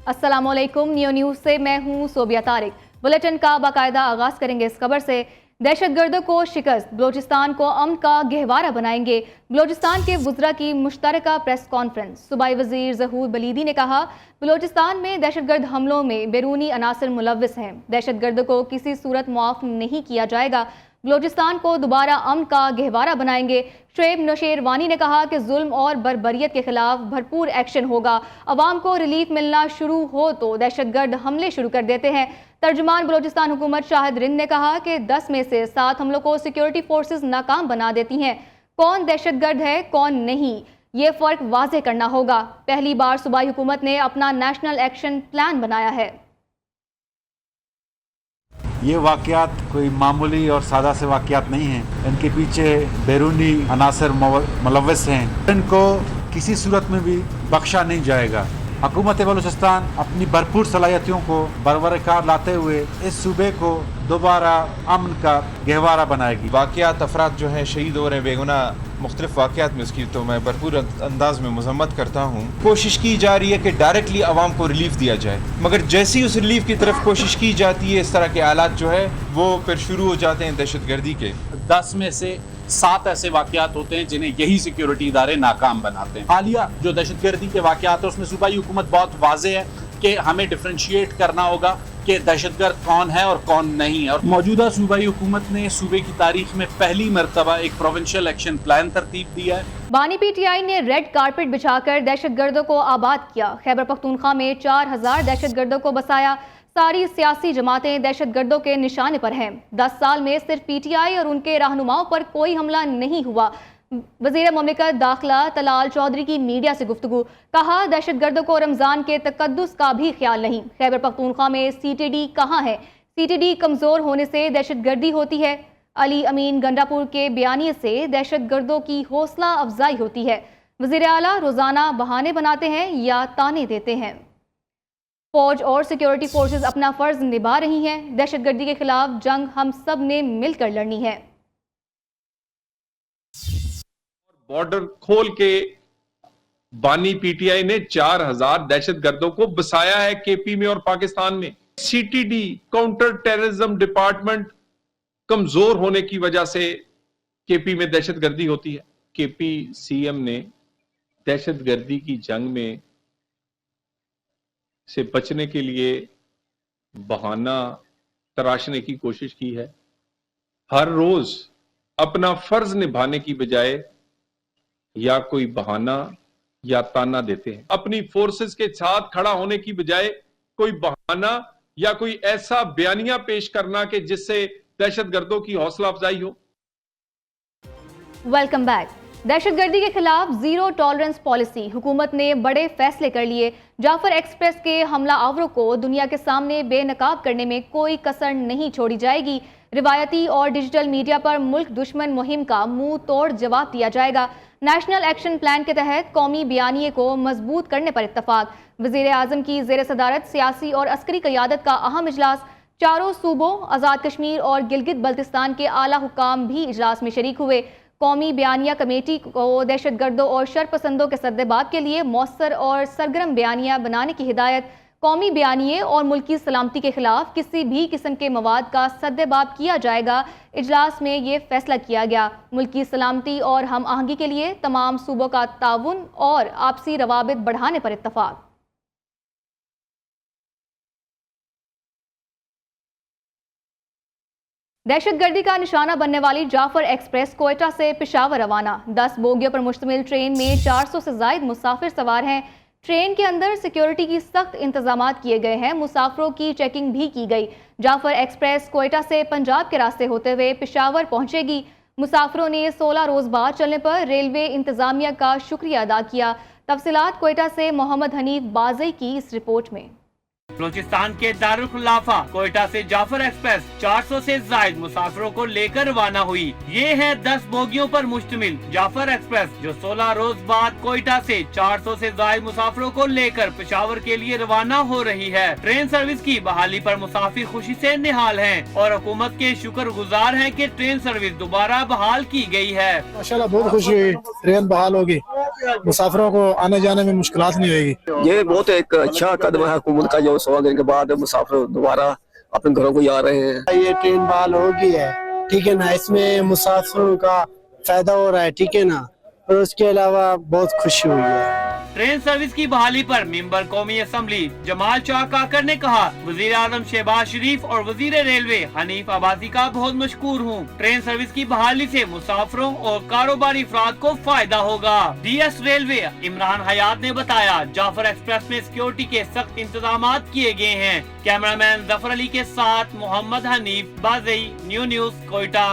अस्सलाम वालेकुम। Neo news से मैं हूं सोबिया तारिक। बुलेटिन का बाकायदा आगाज करेंगे इस खबर से। दहशतगर्दों को शिकस्त, बलोचिस्तान को अमन का गहवारा बनाएंगे। बलोचिस्तान के वुज़रा की मुश्तरका प्रेस कॉन्फ्रेंस। सूबाई वज़ीर ज़हूर बलीदी ने कहा, बलोचिस्तान में दहशतगर्द हमलों में बैरूनी अनासर मुलव्विस हैं। दहशतगर्द को किसी सूरत मुआफ़ नहीं किया जाएगा। बलोचिस्तान को दोबारा अमन का गहवारा बनाएंगे। शुएब नौशेरवानी ने कहा कि जुल्म और बर्बरियत के खिलाफ भरपूर एक्शन होगा। अवाम को रिलीफ मिलना शुरू हो तो दहशतगर्द हमले शुरू कर देते हैं। तर्जुमान बलोचिस्तान हुकूमत शाहिद रिंद ने कहा कि 10 में से 7 हमलों को सिक्योरिटी फोर्सेस नाकाम बना देती हैं। कौन दहशतगर्द है कौन नहीं, ये फर्क वाज़ेह करना होगा। पहली बार सूबाई हुकूमत ने अपना नेशनल एक्शन प्लान बनाया है। ये वाक़यात कोई मामूली और सादा से वाक़यात नहीं हैं। इनके पीछे बैरूनी अनासर मुलव्वस हैं। इनको किसी सूरत में भी बख्शा नहीं जाएगा। हुकूमत बलूचिस्तान अपनी भरपूर सलाहियतों को बरवरकार लाते हुए इस सूबे को दोबारा अमन का गहवारा बनाएगी। वाक़यात अफराद जो हैं शहीद हो रहे हैं बेगुनाह मुख्तलिफ वाक़यात में, उसकी तो मैं भरपूर अंदाज में मज़म्मत करता हूँ। कोशिश की जा रही है कि डायरेक्टली आवाम को रिलीफ दिया जाए, मगर जैसी उस रिलीफ की तरफ कोशिश की जाती है इस तरह के हालात जो है वो फिर शुरू हो जाते हैं दहशतगर्दी के। 10 में से 7 ऐसे वाक़यात होते हैं जिन्हें यही सिक्योरिटी इदारे नाकाम बनाते हैं। हालिया जो दहशतगर्दी के वाक़यात है उसमें सूबाई हुकूमत बहुत वाज़ेह है कि हमें डिफ्रेंशिएट करना होगा कि दहशतगर्द कौन है और कौन नहीं है। और मौजूदा सूबाई हुकूमत ने सूबे की तारीख में पहली मरतबा एक प्रोविंशियल एक्शन प्लान तरतीब दिया है। बानी PTI ने रेड कारपेट बिछाकर दहशतगर्दों को आबाद किया। खैबर पख्तूनख्वा में 4000 दहशतगर्दों को बसाया। सारी सियासी जमातें दहशतगर्दों के निशाने पर हैं। 10 साल में सिर्फ PTI और उनके रहनुमाओं पर कोई हमला नहीं हुआ। वज़ीर ममलिकत दाखिला तलाल चौधरी की मीडिया से गुफ्तगू। कहा, दहशतगर्दों को रमज़ान के तकद्दुस का भी ख्याल नहीं। खैबर पख्तूनख्वा में CTD कहाँ है? CTD कमज़ोर होने से दहशतगर्दी होती है। अली अमीन गंडापुर के बयानिए से दहशतगर्दों की हौसला अफजाई होती है। वज़ीर आला रोज़ाना बहाने बनाते हैं या ताने देते हैं। फौज और सिक्योरिटी फोर्सेस अपना फ़र्ज निभा रही हैं। दहशतगर्दी के खिलाफ जंग हम सब ने मिलकर लड़नी है। बॉर्डर खोल के बानी PTI ने 4000 दहशतगर्दों को बसाया है KP में और पाकिस्तान में। CTD काउंटर टेररिज्म डिपार्टमेंट कमजोर होने की वजह से KP में दहशतगर्दी होती है। KP CM ने दहशतगर्दी की जंग में से बचने के लिए बहाना तराशने की कोशिश की है। हर रोज अपना फर्ज निभाने की बजाय या कोई बहाना या ताना देते हैं। अपनी फोर्सेस के साथ खड़ा होने की बजाय कोई बहाना या कोई ऐसा बयानिया पेश करना कि जिससे दहशतगर्दों की हौसला अफजाई हो। Welcome back. दहशतगर्दी के खिलाफ जीरो टॉलरेंस पॉलिसी। हुकूमत ने बड़े फैसले कर लिए। जाफर एक्सप्रेस के हमला आवरों को दुनिया के सामने बेनकाब करने में कोई कसर नहीं छोड़ी जाएगी। रिवायती और डिजिटल मीडिया पर मुल्क दुश्मन मुहिम का मुंह तोड़ जवाब दिया जाएगा। नेशनल एक्शन प्लान के तहत कौमी बयानिए को मजबूत करने पर इत्तफाक। वज़ीर आज़म की ज़ेर सदारत सियासी और अस्करी क़यादत का अहम इजलास। चारों सूबों आज़ाद कश्मीर और गिलगित बल्तिस्तान के आला हुकाम भी इजलास में शरीक हुए। कौमी बयानिया कमेटी को दहशतगर्दों और शरपसंदों के सद्देबाब के लिए मौसर और सरगर्म बयानिया बनाने की हिदायत। कौमी बयानिए और मुल्की सलामती के खिलाफ किसी भी किस्म के मवाद का सद्देबाब किया जाएगा। इजलास में ये फैसला किया गया। मुल्की सलामती और हम आहंगी के लिए तमाम सूबों का ताउन और आपसी रवाबित बढ़ाने पर इत्तफाक। दहशतगर्दी का निशाना बनने वाली जाफर एक्सप्रेस कोयटा से पेशावर रवाना। 10 बोगियों पर मुश्तमिल ट्रेन में 400 से ज़ायद मुसाफिर सवार हैं। ट्रेन के अंदर सिक्योरिटी की सख्त इंतजामात किए गए हैं। मुसाफिरों की चेकिंग भी की गई। जाफर एक्सप्रेस कोयटा से पंजाब के रास्ते होते हुए पेशावर पहुंचेगी। मुसाफिरों ने 16 रोज बाद चलने पर रेलवे इंतजामिया का शुक्रिया अदा किया। तफसीलात कोयटा से मोहम्मद हनीफ बाज़ई की इस रिपोर्ट में। बलूचिस्तान के दारुल खुलाफा कोयटा से जाफर एक्सप्रेस 400 से जायद मुसाफिरों को लेकर रवाना हुई। ये है 10 बोगियों पर मुश्तमिल जाफर एक्सप्रेस जो 16 रोज बाद कोयटा से 400 से जायद मुसाफिरों को लेकर पेशावर के लिए रवाना हो रही है। ट्रेन सर्विस की बहाली पर मुसाफिर खुशी से निहाल हैं और हुकूमत के शुक्रगुजार हैं कि ट्रेन सर्विस दोबारा बहाल की गई है। माशाल्लाह बहुत खुशी हुई, ट्रेन बहाल होगी, मुसाफिरों को आने जाने में मुश्किलात नहीं होगी। ये बहुत एक अच्छा कदम है हुकूमत का, जो 16 दिन के बाद मुसाफिर दोबारा अपने घरों को जा रहे हैं। ये ट्रेन बहाल हो गई है, ठीक है ना, इसमें मुसाफिरों का फायदा हो रहा है, ठीक है ना, और उसके अलावा बहुत खुशी हुई है। ट्रेन सर्विस की बहाली पर मेंबर कौमी असम्बली जमाल शाह काकर ने कहा, वजीर आजम शहबाज शरीफ और वजीर रेलवे हनीफ अब्बासी का बहुत मशकूर हूँ। ट्रेन सर्विस की बहाली से मुसाफिरों और कारोबारी अफराद को फायदा होगा। DS रेलवे इमरान हयात ने बताया, जाफर एक्सप्रेस में सिक्योरिटी के सख्त इंतजाम किए गए हैं। कैमरामैन जफर अली के साथ मोहम्मद हनीफ, बाज़ई, न्यूज़ कोयटा।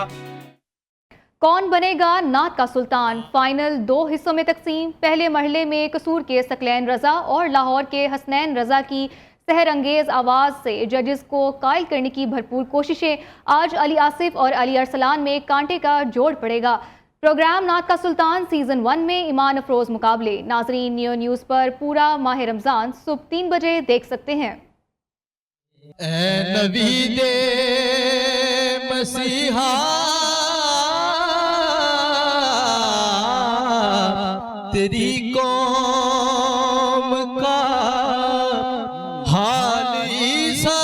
कौन बनेगा नात का सुल्तान, फाइनल 2 हिस्सों में तकसीम। पहले मरहले में कसूर के सकलैन रजा और लाहौर के हसनैन रजा की सहर अंगेज आवाज़ से जजेस को कायल करने की भरपूर कोशिशें। आज अली आसिफ और अली अरसलान में कांटे का जोड़ पड़ेगा। प्रोग्राम नात का सुल्तान सीजन 1 में ईमान अफरोज मुकाबले। नाजरीन, न्यूज़ पर पूरा माह रमजान सुबह 3 बजे देख सकते हैं। ऐ नबी दे मसीहा तेरी कौम का हाल ईसा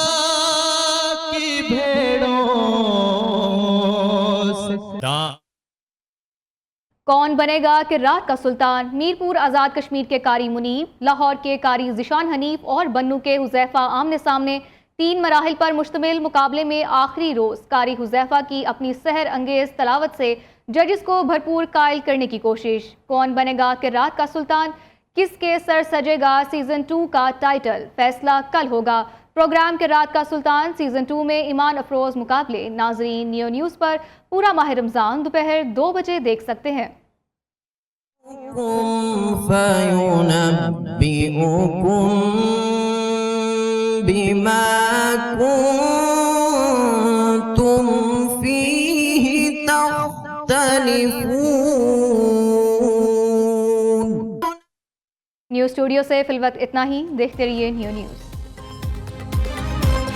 की भेड़ों से। कौन बनेगा किरात का सुल्तान। मीरपुर आज़ाद कश्मीर के कारी मुनीब, लाहौर के कारी ज़िशान हनीफ और बन्नू के हुज़ैफा आमने सामने। 3 मराहिल पर मुश्तमिल मुकाबले में आखिरी रोज कारी हुज़ैफा की अपनी सहर अंगेज तलावत से जजेस को भरपूर कायल करने की कोशिश। कौन बनेगा किरात का सुल्तान, किसके सर सजेगा सीजन 2 का टाइटल, फैसला कल होगा। प्रोग्राम किरात का सुल्तान सीजन 2 में ईमान अफरोज मुकाबले। नाजरीन, न्यूज़ पर पूरा माह रमजान दोपहर 2 बजे देख सकते हैं। बिमा कुंतुम फीहि तख्तलिफून। न्यूज़ स्टूडियो से फिलवक्त इतना ही। देखते रहिए न्यूज़।